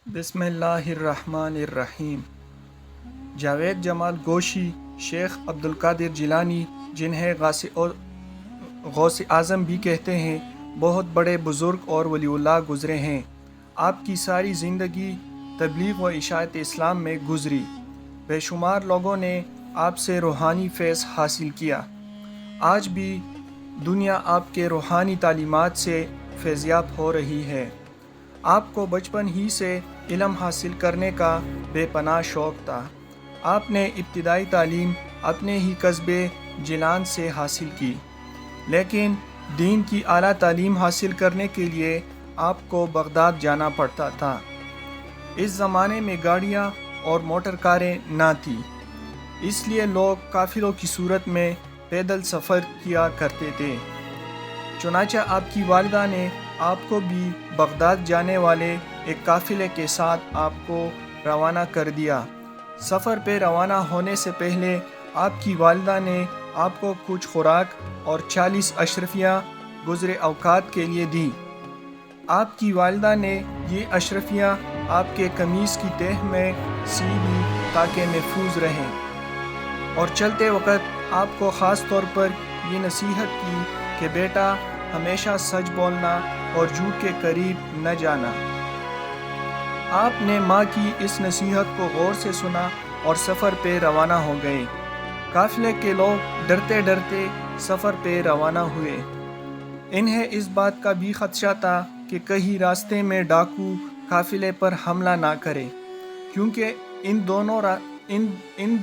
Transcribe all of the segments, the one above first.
بسم اللہ الرحمن الرحیم۔ جاوید جمال گوشی، شیخ عبدالقادر جیلانی، جنہیں غوث اعظم بھی کہتے ہیں، بہت بڑے بزرگ اور ولی اللہ گزرے ہیں۔ آپ کی ساری زندگی تبلیغ و اشاعت اسلام میں گزری۔ بے شمار لوگوں نے آپ سے روحانی فیض حاصل کیا۔ آج بھی دنیا آپ کے روحانی تعلیمات سے فیضیاب ہو رہی ہے۔ آپ کو بچپن ہی سے علم حاصل کرنے کا بے پناہ شوق تھا۔ آپ نے ابتدائی تعلیم اپنے ہی قصبے جیلان سے حاصل کی، لیکن دین کی اعلیٰ تعلیم حاصل کرنے کے لیے آپ کو بغداد جانا پڑتا تھا۔ اس زمانے میں گاڑیاں اور موٹر کاریں نہ تھیں، اس لیے لوگ قافلوں کی صورت میں پیدل سفر کیا کرتے تھے۔ چنانچہ آپ کی والدہ نے آپ کو بھی بغداد جانے والے ایک قافلے کے ساتھ آپ کو روانہ کر دیا۔ سفر پہ روانہ ہونے سے پہلے آپ کی والدہ نے آپ کو کچھ خوراک اور 40 اشرفیاں گزرے اوقات کے لیے دی۔ آپ کی والدہ نے یہ اشرفیاں آپ کے قمیص کی تہہ میں سی دی تاکہ محفوظ رہیں، اور چلتے وقت آپ کو خاص طور پر یہ نصیحت کی کہ بیٹا ہمیشہ سچ بولنا اور جھوٹ کے قریب نہ جانا۔ آپ نے ماں کی اس نصیحت کو غور سے سنا اور سفر پہ روانہ ہو گئے۔ قافلے کے لوگ ڈرتے ڈرتے سفر پہ روانہ ہوئے۔ انہیں اس بات کا بھی خدشہ تھا کہ کہیں راستے میں ڈاکو قافلے پر حملہ نہ کرے، کیونکہ ان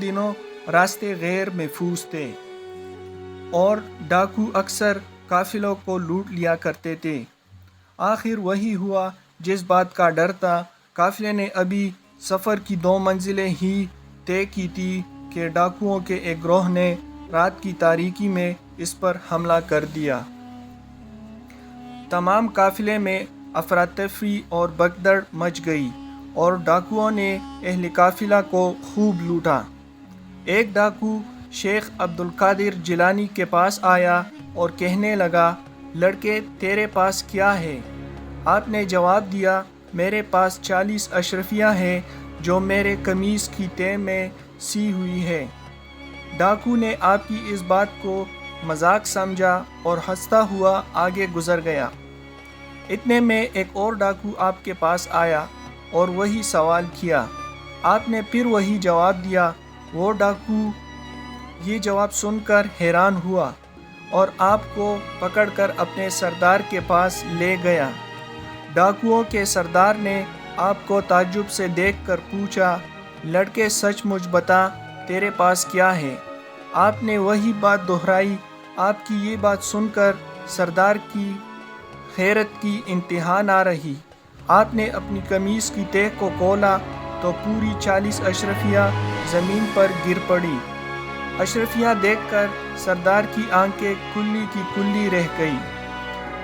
دنوں راستے غیر محفوظ تھے اور ڈاکو اکثر قافلوں کو لوٹ لیا کرتے تھے۔ آخر وہی ہوا جس بات کا ڈر تھا۔ قافلے نے ابھی سفر کی 2 منزلیں ہی طے کی تھی کہ ڈاکوؤں کے ایک گروہ نے رات کی تاریکی میں اس پر حملہ کر دیا۔ تمام قافلے میں افراتفری اور بھگدڑ مچ گئی اور ڈاکوؤں نے اہل قافلہ کو خوب لوٹا۔ ایک ڈاکو شیخ عبدالقادر جیلانی کے پاس آیا اور کہنے لگا، لڑکے تیرے پاس کیا ہے؟ آپ نے جواب دیا، میرے پاس 40 اشرفیاں ہیں جو میرے قمیص کی تہہ میں سی ہوئی ہے۔ ڈاکو نے آپ کی اس بات کو مذاق سمجھا اور ہنستا ہوا آگے گزر گیا۔ اتنے میں ایک اور ڈاکو آپ کے پاس آیا اور وہی سوال کیا۔ آپ نے پھر وہی جواب دیا۔ وہ ڈاکو یہ جواب سن کر حیران ہوا اور آپ کو پکڑ کر اپنے سردار کے پاس لے گیا۔ ڈاکوؤں کے سردار نے آپ کو تعجب سے دیکھ کر پوچھا، لڑکے سچ مچ بتا تیرے پاس کیا ہے؟ آپ نے وہی بات دہرائی۔ آپ کی یہ بات سن کر سردار کی حیرت کی انتہا نہ رہی۔ آپ نے اپنی قمیص کی تہہ کو کھولا تو پوری 40 اشرفیاں زمین پر گر پڑی۔ اشرفیاں دیکھ کر سردار کی آنکھیں کلی کی کلی رہ گئی۔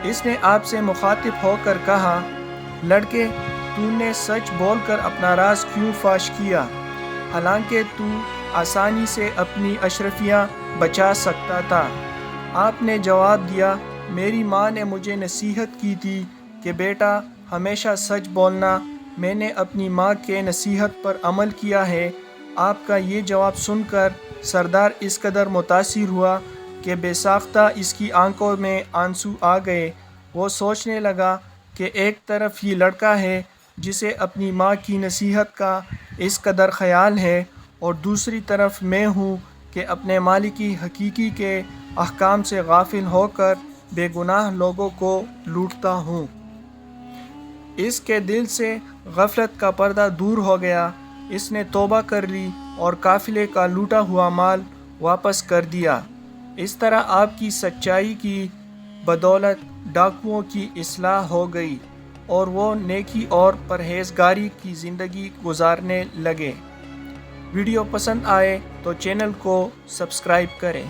اس نے آپ سے مخاطب ہو کر کہا، لڑکے تو نے سچ بول کر اپنا راز کیوں فاش کیا، حالانکہ تو آسانی سے اپنی اشرفیاں بچا سکتا تھا؟ آپ نے جواب دیا، میری ماں نے مجھے نصیحت کی تھی کہ بیٹا ہمیشہ سچ بولنا۔ میں نے اپنی ماں کے نصیحت پر عمل کیا ہے۔ آپ کا یہ جواب سن کر سردار اس قدر متاثر ہوا کہ بے ساختہ اس کی آنکھوں میں آنسو آ گئے۔ وہ سوچنے لگا کہ ایک طرف یہ لڑکا ہے جسے اپنی ماں کی نصیحت کا اس قدر خیال ہے، اور دوسری طرف میں ہوں کہ اپنے مالک حقیقی کے احکام سے غافل ہو کر بے گناہ لوگوں کو لوٹتا ہوں۔ اس کے دل سے غفلت کا پردہ دور ہو گیا۔ اس نے توبہ کر لی اور قافلے کا لوٹا ہوا مال واپس کر دیا۔ اس طرح آپ کی سچائی کی بدولت ڈاکوؤں کی اصلاح ہو گئی اور وہ نیکی اور پرہیزگاری کی زندگی گزارنے لگے۔ ویڈیو پسند آئے تو چینل کو سبسکرائب کریں۔